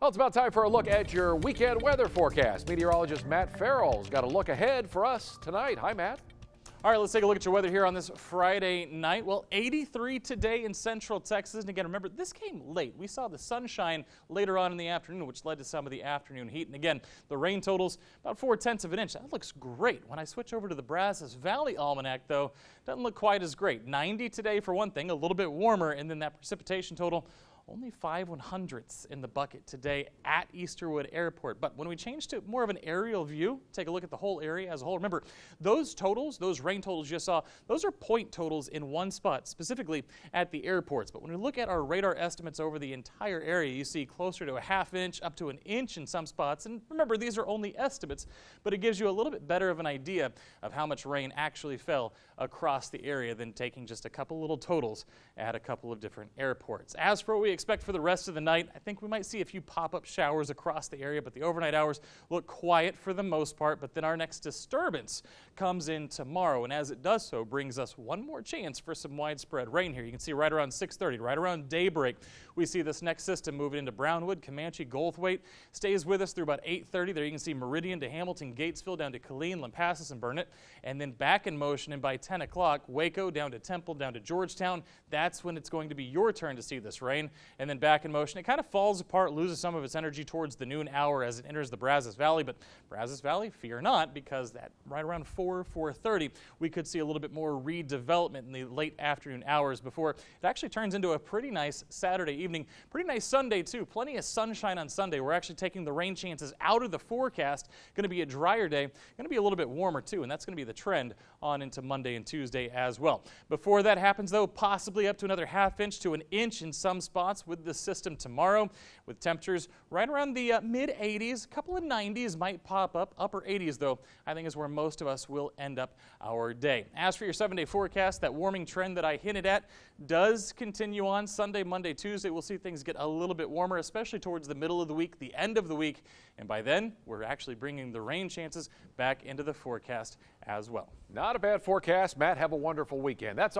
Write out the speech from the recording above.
Well, it's about time for a look at your weekend weather forecast. Meteorologist Matt Farrell's got a look ahead for us tonight. Hi, Matt. All right, let's take a look at your weather here on this Friday night. Well, 83 today in central Texas. And again, remember, this came late. We saw the sunshine later on in the afternoon, which led to some of the afternoon heat. And again, the rain totals about 4/10 of an inch. That looks great. When I switch over to the Brazos Valley Almanac, though, doesn't look quite as great. 90 today for one thing, a little bit warmer, and then that precipitation total, only 5/100ths in the bucket today at Easterwood Airport. But when we change to more of an aerial view, take a look at the whole area as a whole. Remember, those totals, those rain totals you saw, those are point totals in one spot, specifically at the airports. But when we look at our radar estimates over the entire area, you see closer to a ½ inch, up to an inch in some spots. And remember, these are only estimates, but it gives you a little bit better of an idea of how much rain actually fell across the area than taking just a couple little totals at a couple of different airports. As for what we expect for the rest of the night, I think we might see a few pop-up showers across the area, but the overnight hours look quiet for the most part. But then our next disturbance comes in tomorrow, and as it does so, brings us one more chance for some widespread rain here. You can see right around 6:30, right around daybreak, we see this next system moving into Brownwood, Comanche, Goldthwaite, stays with us through about 8:30. There you can see Meridian to Hamilton, Gatesville, down to Killeen, Lampasas, and Burnett, and then back in motion, and by 10 o'clock, Waco, down to Temple, down to Georgetown. That's when it's going to be your turn to see this rain. And then back in motion, it kind of falls apart, loses some of its energy towards the noon hour as it enters the Brazos Valley. But Brazos Valley, fear not, because that right around 4:30, we could see a little bit more redevelopment in the late afternoon hours before it actually turns into a pretty nice Saturday evening. Pretty nice Sunday, too. Plenty of sunshine on Sunday. We're actually taking the rain chances out of the forecast. Going to be a drier day. Going to be a little bit warmer, too, and that's going to be the trend on into Monday and Tuesday as well. Before that happens, though, possibly up to another ½ inch to an inch in some spots with the system tomorrow, with temperatures right around the mid-80s. A couple of 90s might pop up. Upper 80s, though, I think is where most of us will end up our day. As for your 7-day forecast, that warming trend that I hinted at does continue on Sunday, Monday, Tuesday. We'll see things get a little bit warmer, especially towards the middle of the week, the end of the week, and by then, we're actually bringing the rain chances back into the forecast as well. Not a bad forecast, Matt. Have a wonderful weekend. That's